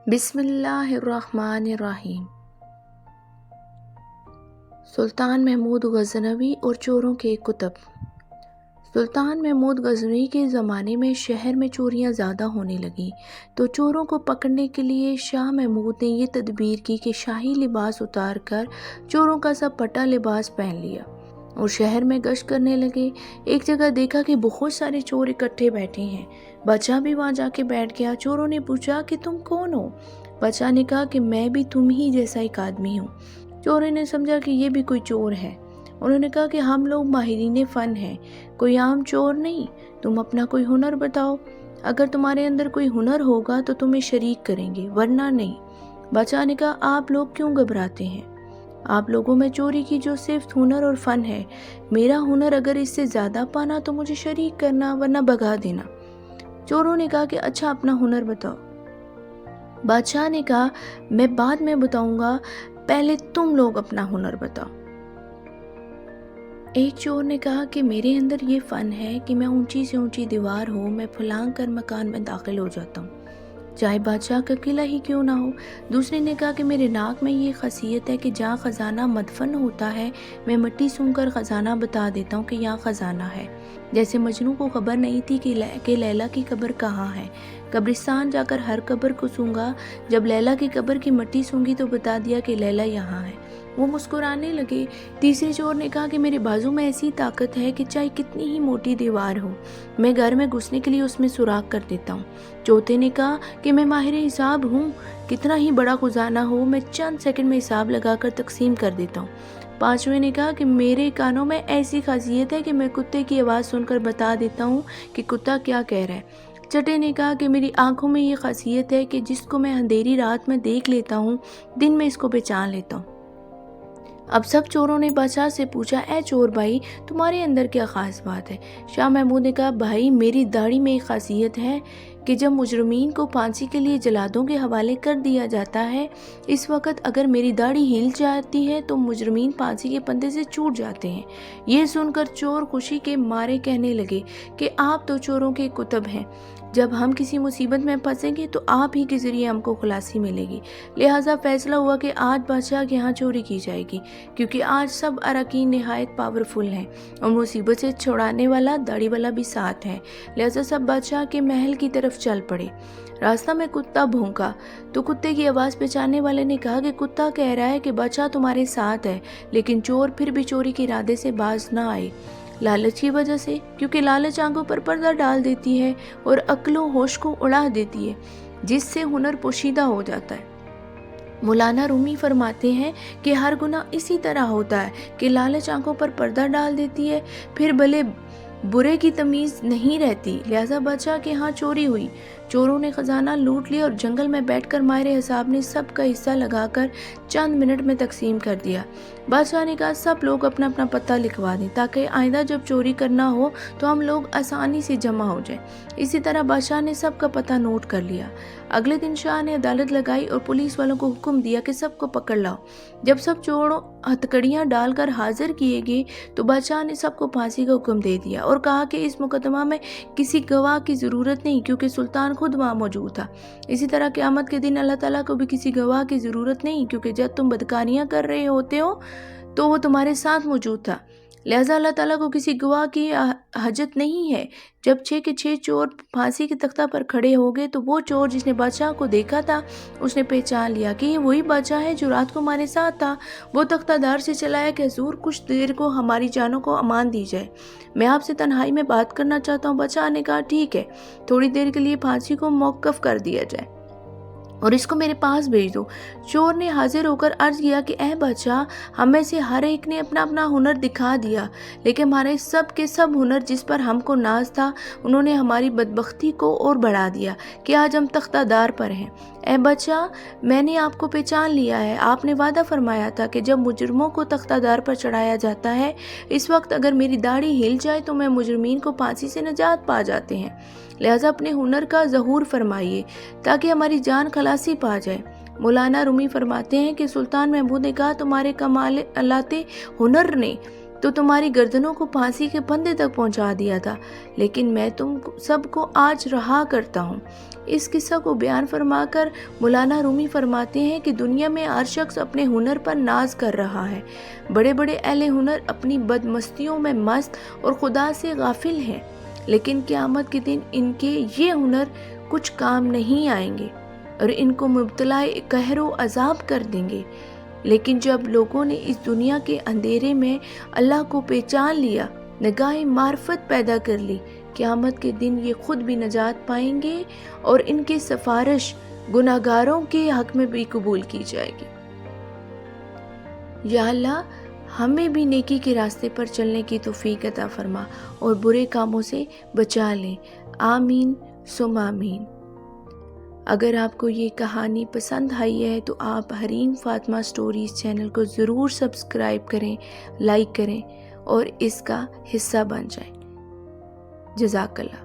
بسم اللہ الرحمن الرحیم۔ سلطان محمود غزنوی اور چوروں کے کتب۔ سلطان محمود غزنوی کے زمانے میں شہر میں چوریاں زیادہ ہونے لگیں تو چوروں کو پکڑنے کے لیے شاہ محمود نے یہ تدبیر کی کہ شاہی لباس اتار کر چوروں کا سب پٹا لباس پہن لیا اور شہر میں گشت کرنے لگے۔ ایک جگہ دیکھا کہ بہت سارے چور اکٹھے بیٹھے ہیں۔ بادشاہ بھی وہاں جا کے بیٹھ گیا۔ چوروں نے پوچھا کہ تم کون ہو؟ بادشاہ نے کہا کہ میں بھی تم ہی جیسا ایک آدمی ہوں۔ چوروں نے سمجھا کہ یہ بھی کوئی چور ہے۔ انہوں نے کہا کہ ہم لوگ ماہرین فن ہیں، کوئی عام چور نہیں، تم اپنا کوئی ہنر بتاؤ، اگر تمہارے اندر کوئی ہنر ہوگا تو تمہیں شریک کریں گے ورنہ نہیں۔ بادشاہ نے کہا آپ لوگ کیوں گھبراتے ہیں؟ آپ لوگوں میں چوری کی جو صرف ہنر اور فن ہے، میرا ہنر اگر اس سے زیادہ پانا تو مجھے شریک کرنا ورنہ بھگا دینا۔ چوروں نے کہا کہ اچھا اپنا ہنر بتاؤ۔ بادشاہ نے کہا میں بعد میں بتاؤں گا، پہلے تم لوگ اپنا ہنر بتاؤ۔ ایک چور نے کہا کہ میرے اندر یہ فن ہے کہ میں اونچی سے اونچی دیوار ہو میں پھلانگ کر مکان میں داخل ہو جاتا ہوں، چاہے بادشاہ کا قلعہ ہی کیوں نہ ہو۔ دوسرے نے کہا کہ میرے ناک میں یہ خاصیت ہے کہ جہاں خزانہ مدفن ہوتا ہے میں مٹی سونگھ کر خزانہ بتا دیتا ہوں کہ یہاں خزانہ ہے، جیسے مجنوں کو خبر نہیں تھی کہ لیلا کی قبر کہاں ہے، قبرستان جا کر ہر قبر کو سونگا، جب لیلا کی قبر کی مٹی سونگی تو بتا دیا کہ لیلا یہاں ہے۔ وہ مسکرانے لگے۔ تیسرے چور نے کہا کہ میرے بازو میں ایسی طاقت ہے کہ چاہے کتنی ہی موٹی دیوار ہو میں گھر میں گھسنے کے لیے اس میں سوراخ کر دیتا ہوں۔ چوتھے نے کہا کہ میں ماہر حساب ہوں، کتنا ہی بڑا خزانہ ہو میں چند سیکنڈ میں حساب لگا کر تقسیم کر دیتا ہوں۔ پانچویں نے کہا کہ میرے کانوں میں ایسی خاصیت ہے کہ میں کتے کی آواز سن کر بتا دیتا ہوں کہ کتا کیا کہہ رہا ہے۔ چھٹے نے کہا کہ میری آنکھوں میں یہ خاصیت ہے کہ جس کو میں اندھیری رات میں دیکھ لیتا ہوں دن میں اس کو پہچان لیتا ہوں۔ اب سب چوروں نے بادشاہ سے پوچھا اے چور بھائی تمہارے اندر کیا خاص بات ہے؟ شاہ محمود نے کہا بھائی میری داڑھی میں ایک خاصیت ہے کہ جب مجرمین کو پھانسی کے لیے جلادوں کے حوالے کر دیا جاتا ہے اس وقت اگر میری داڑھی ہل جاتی ہے تو مجرمین پھانسی کے پندے سے چھوٹ جاتے ہیں۔ یہ سن کر چور خوشی کے مارے کہنے لگے کہ آپ تو چوروں کے کتب ہیں، جب ہم کسی مصیبت میں پھنسیں گے تو آپ ہی کے ذریعے ہم کو خلاصی ملے گی، لہٰذا فیصلہ ہوا کہ آج بادشاہ کے ہاں چوری کی جائے گی، کیونکہ آج سب اراکین نہایت پاورفل ہیں اور مصیبت سے چھڑانے والا داڑھی والا بھی ساتھ ہے، لہٰذا سب بادشاہ کے محل کی طرف چل پڑے۔ راستہ میں کتا بھونکا تو کتے کی آواز پہچاننے والے نے کہا کہ کتا کہہ رہا ہے کہ بادشاہ تمہارے ساتھ ہے، لیکن چور پھر بھی چوری کے ارادے سے باز نہ آئے، لالچ کی وجہ سے، کیونکہ لالچ آنکھوں پر پردہ ڈال دیتی ہے اور عقل و ہوش کو اڑا دیتی ہے، جس سے ہنر پوشیدہ ہو جاتا ہے۔ مولانا رومی فرماتے ہیں کہ ہر گناہ اسی طرح ہوتا ہے کہ لالچ آنکھوں پر پردہ ڈال دیتی ہے، پھر بھلے برے کی تمیز نہیں رہتی، لہٰذا بادشاہ کے ہاں چوری ہوئی۔ چوروں نے خزانہ لوٹ لیا اور جنگل میں بیٹھ کر ماہر حساب نے سب کا حصہ لگا کر چند منٹ میں تقسیم کر دیا۔ بادشاہ نے کہا سب لوگ اپنا اپنا پتہ لکھوا دیں تاکہ آئندہ جب چوری کرنا ہو تو ہم لوگ آسانی سے جمع ہو جائیں۔ اسی طرح بادشاہ نے سب کا پتہ نوٹ کر لیا۔ اگلے دن شاہ نے عدالت لگائی اور پولیس والوں کو حکم دیا کہ سب کو پکڑ لاؤ۔ جب سب چوروں ہتھکڑیاں ڈال کر حاضر کیے گئے تو بادشاہ نے سب کو پھانسی کا حکم دے دیا اور کہا کہ اس مقدمہ میں کسی گواہ کی ضرورت نہیں کیونکہ سلطان خود وہاں موجود تھا۔ اسی طرح قیامت کے دن اللہ تعالیٰ کو بھی کسی گواہ کی ضرورت نہیں کیونکہ جب تم بدکاریاں کر رہے ہوتے ہو تو وہ تمہارے ساتھ موجود تھا، لہٰذا اللہ تعالیٰ کو کسی گواہ کی حاجت نہیں ہے۔ جب 6 کے 6 چور پھانسی کے تختہ پر کھڑے ہو گئے تو وہ چور جس نے بادشاہ کو دیکھا تھا اس نے پہچان لیا کہ یہ وہی بادشاہ ہے جو رات کو ہمارے ساتھ تھا۔ وہ تختہ دار سے چلایا کہ حضور کچھ دیر کو ہماری جانوں کو امان دی جائے، میں آپ سے تنہائی میں بات کرنا چاہتا ہوں۔ بادشاہ نے کہا ٹھیک ہے، تھوڑی دیر کے لیے پھانسی کو موقف کر دیا جائے اور اس کو میرے پاس بھیج دو۔ چور نے حاضر ہو کر عرض کیا کہ اے بادشاہ ہم میں سے ہر ایک نے اپنا اپنا ہنر دکھا دیا، لیکن ہمارے سب کے سب ہنر جس پر ہم کو ناز تھا انہوں نے ہماری بدبختی کو اور بڑھا دیا کہ آج ہم تختہ دار پر ہیں۔ اے بادشاہ میں نے آپ کو پہچان لیا ہے، آپ نے وعدہ فرمایا تھا کہ جب مجرموں کو تختہ دار پر چڑھایا جاتا ہے اس وقت اگر میری داڑھی ہل جائے تو میں مجرمین کو پھانسی سے نجات پا جاتے ہیں، لہٰذا اپنے ہنر کا ظہور فرمائیے تاکہ ہماری جان خلاصی پا جائے۔ مولانا رومی فرماتے ہیں کہ سلطان محمود نے کہا تمہارے کمالات ہنر نے تو تمہاری گردنوں کو پھانسی کے پھندے تک پہنچا دیا تھا، لیکن میں تم سب کو آج رہا کرتا ہوں۔ اس قصہ کو بیان فرما کر مولانا رومی فرماتے ہیں کہ دنیا میں ہر شخص اپنے ہنر پر ناز کر رہا ہے. بڑے بڑے اہل ہنر اپنی بدمستیوں میں مست اور خدا سے غافل ہیں، لیکن قیامت کے دن ان کے یہ ہنر کچھ کام نہیں آئیں گے اور ان کو مبتلا قہر و عذاب کر دیں گے. لیکن جب لوگوں نے اس دنیا کے اندھیرے میں اللہ کو پہچان لیا، نگاہ معرفت پیدا کر لی، قیامت کے دن یہ خود بھی نجات پائیں گے اور ان کی سفارش گناہگاروں کے حق میں بھی قبول کی جائے گی. یا اللہ، ہمیں بھی نیکی کے راستے پر چلنے کی توفیق عطا فرما اور برے کاموں سے بچا لیں. آمین ثم آمین. اگر آپ کو یہ کہانی پسند آئی ہے تو آپ حریم فاطمہ سٹوریز چینل کو ضرور سبسکرائب کریں، لائک کریں اور اس کا حصہ بن جائیں. جزاک اللہ.